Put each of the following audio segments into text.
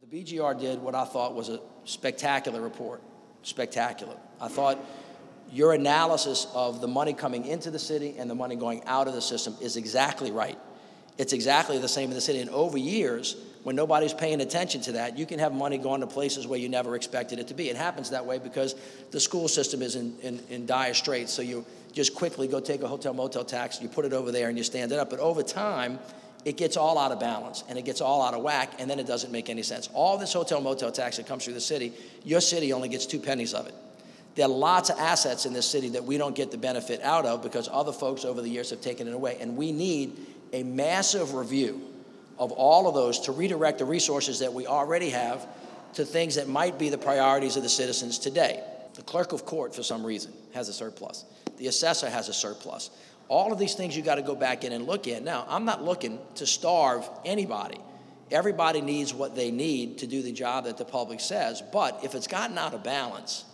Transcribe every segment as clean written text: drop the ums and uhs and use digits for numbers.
The BGR did what I thought was a spectacular report. Spectacular. I thought your analysis of the money coming into the city and the money going out of the system is exactly right. It's exactly the same in the city. And over years, when nobody's paying attention to that, you can have money going to places where you never expected it to be. It happens that way because the school system is in dire straits. So you just quickly go take a hotel motel tax, you put it over there and you stand it up. But over time, it gets all out of balance and it gets all out of whack, and then it doesn't make any sense. All this hotel motel tax that comes through the city, your city only gets 2 pennies of it. There are lots of assets in this city that we don't get the benefit out of because other folks over the years have taken it away. And we need a massive review of all of those to redirect the resources that we already have to things that might be the priorities of the citizens today. The clerk of court, for some reason, has a surplus. The assessor has a surplus. All of these things you got to go back in and look at. Now, I'm not looking to starve anybody. Everybody needs what they need to do the job that the public says. But if it's gotten out of balance,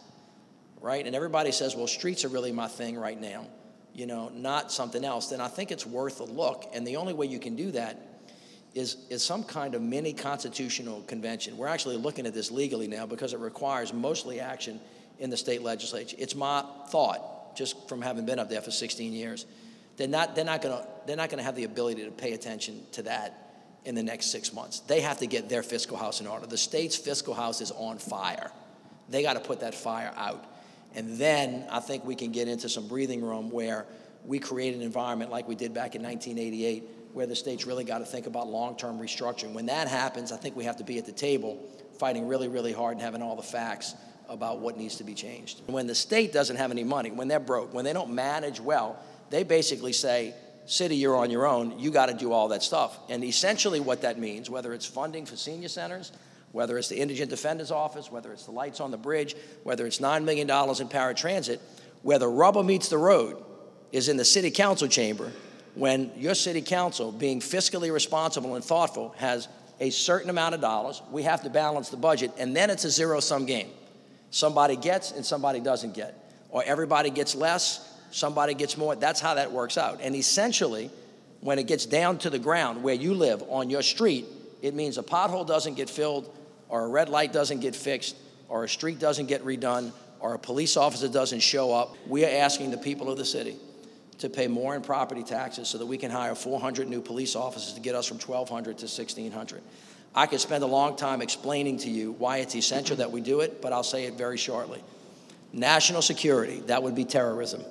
right, and everybody says, well, streets are really my thing right now, you know, not something else, then I think it's worth a look. And the only way you can do that is some kind of mini constitutional convention. We're actually looking at this legally now because it requires mostly action in the state legislature. It's my thought, just from having been up there for 16 years, they're not going to have the ability to pay attention to that in the next 6 months. They have to get their fiscal house in order. The state's fiscal house is on fire. They got to put that fire out. And then I think we can get into some breathing room where we create an environment like we did back in 1988, where the state's really got to think about long-term restructuring. When that happens, I think we have to be at the table fighting really, really hard and having all the facts about what needs to be changed. When the state doesn't have any money, when they're broke, when they don't manage well, they basically say, city, you're on your own, you got to do all that stuff. And essentially what that means, whether it's funding for senior centers, whether it's the Indigent Defender's Office, whether it's the lights on the bridge, whether it's $9 million in paratransit, where the rubber meets the road is in the city council chamber, when your city council, being fiscally responsible and thoughtful, has a certain amount of dollars, we have to balance the budget, and then it's a zero-sum game. Somebody gets and somebody doesn't get. Or everybody gets less, somebody gets more. That's how that works out. And essentially, when it gets down to the ground where you live on your street, it means a pothole doesn't get filled, or a red light doesn't get fixed, or a street doesn't get redone, or a police officer doesn't show up. We are asking the people of the city to pay more in property taxes so that we can hire 400 new police officers to get us from 1,200 to 1,600. I could spend a long time explaining to you why it's essential that we do it, but I'll say it very shortly. National security, that would be terrorism.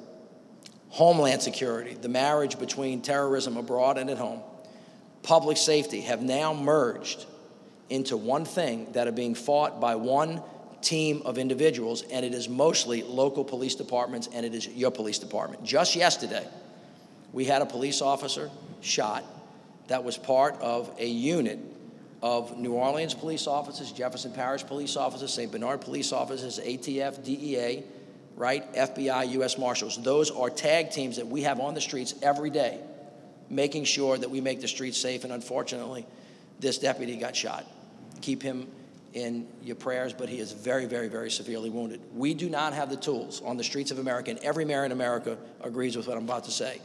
Homeland security, the marriage between terrorism abroad and at home. Public safety have now merged into one thing that are being fought by one team of individuals, and it is mostly local police departments, and it is your police department. Just yesterday, we had a police officer shot that was part of a unit of New Orleans police officers, Jefferson Parish police officers, St. Bernard police officers, ATF, DEA, right, FBI, U.S. Marshals. Those are tag teams that we have on the streets every day, making sure that we make the streets safe, and unfortunately, this deputy got shot. Keep him in your prayers, but he is very, very, very severely wounded. We do not have the tools on the streets of America, and every mayor in America agrees with what I'm about to say,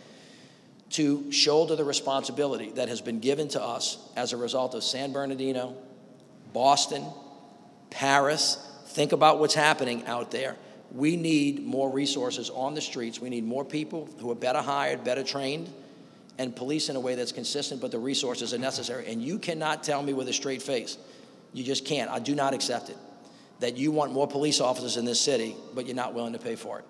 to shoulder the responsibility that has been given to us as a result of San Bernardino, Boston, Paris. Think about what's happening out there. We need more resources on the streets. We need more people who are better hired, better trained, and police in a way that's consistent, but the resources are necessary. And you cannot tell me with a straight face, you just can't, I do not accept it, that you want more police officers in this city, but you're not willing to pay for it.